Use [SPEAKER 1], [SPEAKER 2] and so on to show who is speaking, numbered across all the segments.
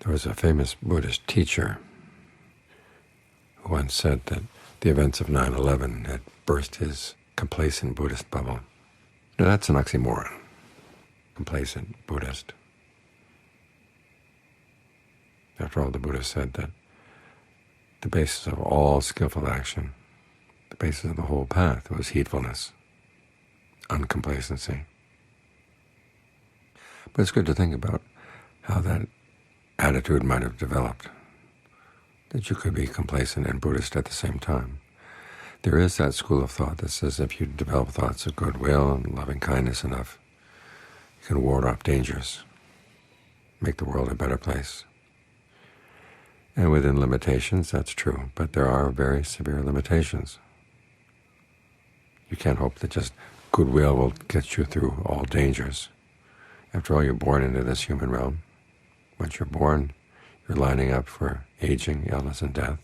[SPEAKER 1] There was a famous Buddhist teacher who once said that the events of 9/11 had burst his complacent Buddhist bubble. Now that's an oxymoron, complacent Buddhist. After all, the Buddha said that the basis of all skillful action, the basis of the whole path, was heedfulness, uncomplacency. But it's good to think about how that attitude might have developed, that you could be complacent and Buddhist at the same time. There is that school of thought that says if you develop thoughts of goodwill and loving kindness enough, you can ward off dangers, make the world a better place. And within limitations, that's true, but there are very severe limitations. You can't hope that just goodwill will get you through all dangers. After all, you're born into this human realm. Once you're born, you're lining up for aging, illness, and death.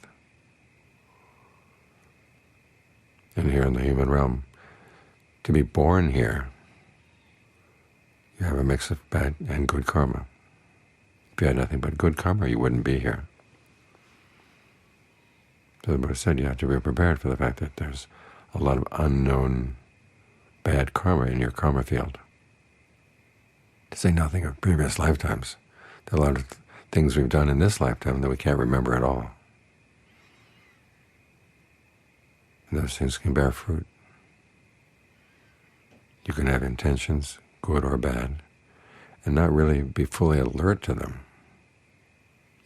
[SPEAKER 1] And here in the human realm, to be born here, you have a mix of bad and good karma. If you had nothing but good karma, you wouldn't be here. So the Buddha said you have to be prepared for the fact that there's a lot of unknown bad karma in your karma field. To say nothing of previous lifetimes. There are a lot of things we've done in this lifetime that we can't remember at all. And those things can bear fruit. You can have intentions, good or bad, and not really be fully alert to them,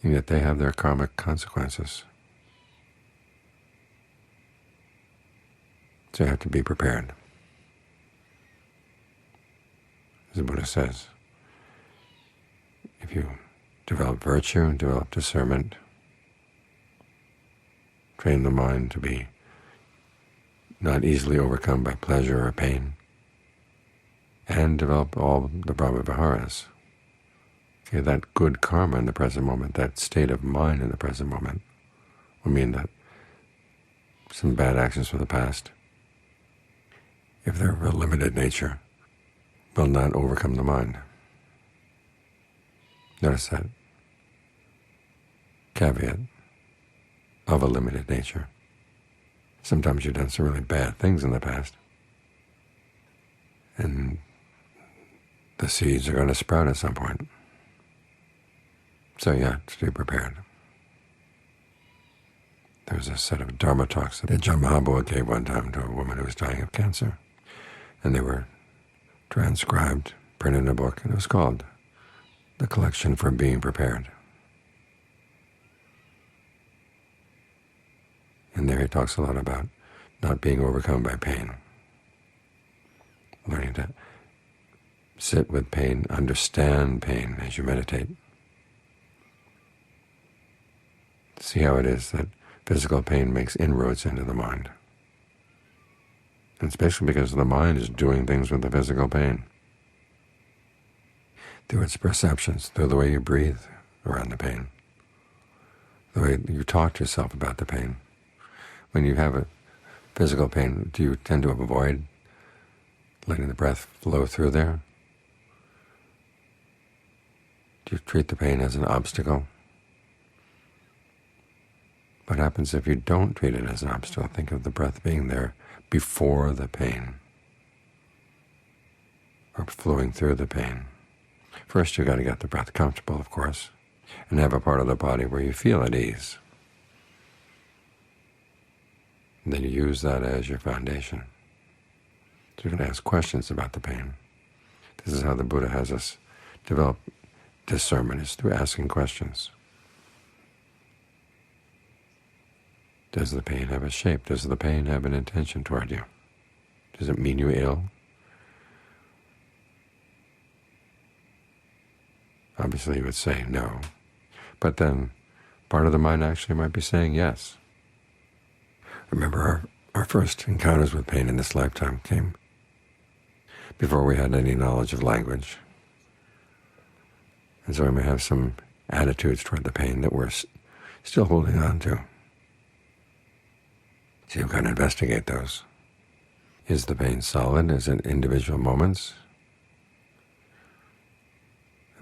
[SPEAKER 1] and yet they have their karmic consequences. So you have to be prepared. As the Buddha says, if you develop virtue, develop discernment, train the mind to be not easily overcome by pleasure or pain, and develop all the Brahma-viharas. Okay, that good karma in the present moment, that state of mind in the present moment, will mean that some bad actions from the past, if they're of a limited nature, will not overcome the mind. Notice that caveat, of a limited nature. Sometimes you've done some really bad things in the past, and the seeds are going to sprout at some point. So you have to be prepared. There was a set of Dhamma talks that Ajahn Mahabua gave one time to a woman who was dying of cancer, and they were transcribed, printed in a book, and it was called The Collection for Being Prepared. And there he talks a lot about not being overcome by pain, learning to sit with pain, understand pain as you meditate. See how it is that physical pain makes inroads into the mind. And it's basically because the mind is doing things with the physical pain, through its perceptions, through the way you breathe around the pain, the way you talk to yourself about the pain. When you have a physical pain, do you tend to avoid letting the breath flow through there? Do you treat the pain as an obstacle? What happens if you don't treat it as an obstacle? Think of the breath being there before the pain, or flowing through the pain. First, you've got to get the breath comfortable, of course, and have a part of the body where you feel at ease. And then you use that as your foundation. So you're going to ask questions about the pain. This is how the Buddha has us develop discernment, is through asking questions. Does the pain have a shape? Does the pain have an intention toward you? Does it mean you ill? Obviously you would say no, but then part of the mind actually might be saying yes. Remember, our first encounters with pain in this lifetime came before we had any knowledge of language. And so we may have some attitudes toward the pain that we're still holding on to. So you've got to investigate those. Is the pain solid? Is it individual moments?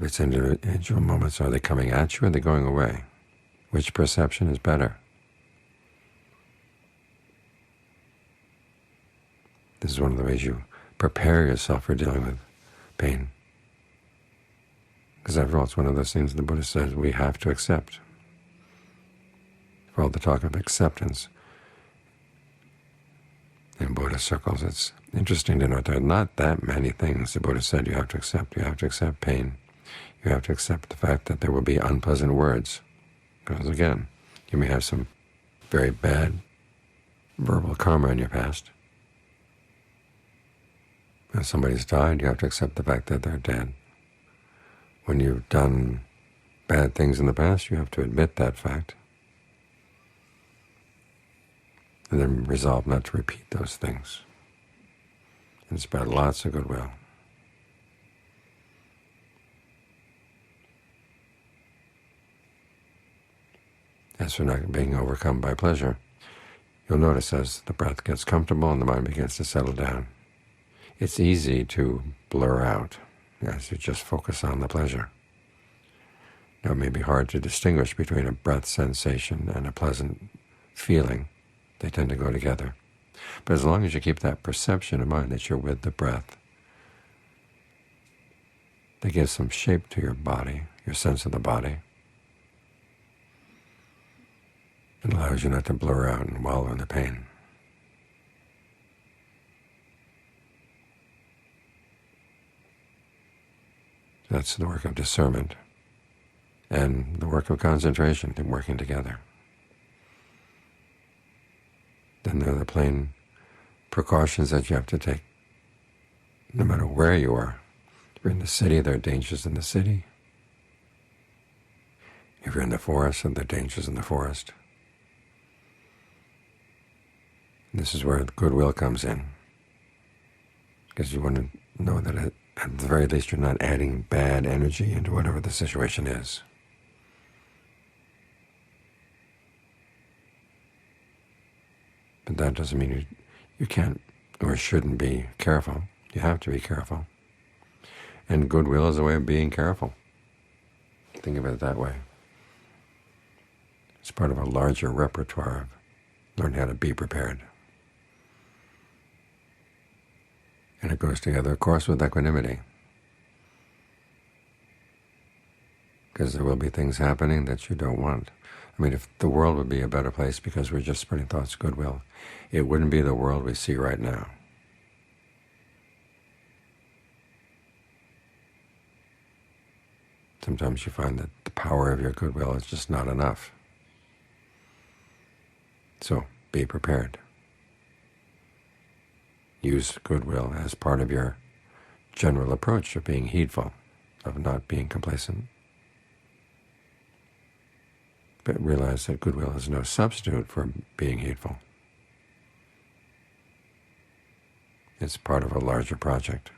[SPEAKER 1] If it's individual moments, are they coming at you or are they going away? Which perception is better? This is one of the ways you prepare yourself for dealing with pain. Because after all, it's one of those things the Buddha says we have to accept. For all the talk of acceptance in Buddhist circles, it's interesting to note there are not that many things the Buddha said you have to accept. You have to accept pain. You have to accept the fact that there will be unpleasant words. Because again, you may have some very bad verbal karma in your past. When somebody's died, you have to accept the fact that they're dead. When you've done bad things in the past, you have to admit that fact, and then resolve not to repeat those things, and spread lots of goodwill. As for not being overcome by pleasure, you'll notice as the breath gets comfortable and the mind begins to settle down, it's easy to blur out as you just focus on the pleasure. Now, it may be hard to distinguish between a breath sensation and a pleasant feeling. They tend to go together. But as long as you keep that perception in mind that you're with the breath, that gives some shape to your body, your sense of the body. It allows you not to blur out and wallow in the pain. That's the work of discernment and the work of concentration, working together. Then there are the plain precautions that you have to take no matter where you are. If you're in the city, there are dangers in the city. If you're in the forest, there are dangers in the forest. And this is where goodwill comes in, because you want to know that at the very least you're not adding bad energy into whatever the situation is. But that doesn't mean you can't or shouldn't be careful. You have to be careful. And goodwill is a way of being careful. Think of it that way. It's part of a larger repertoire of learning how to be prepared. And it goes together, of course, with equanimity. Because there will be things happening that you don't want. I mean, if the world would be a better place because we're just spreading thoughts of goodwill, it wouldn't be the world we see right now. Sometimes you find that the power of your goodwill is just not enough. So be prepared. Use goodwill as part of your general approach of being heedful, of not being complacent. But realize that goodwill is no substitute for being heedful. It's part of a larger project.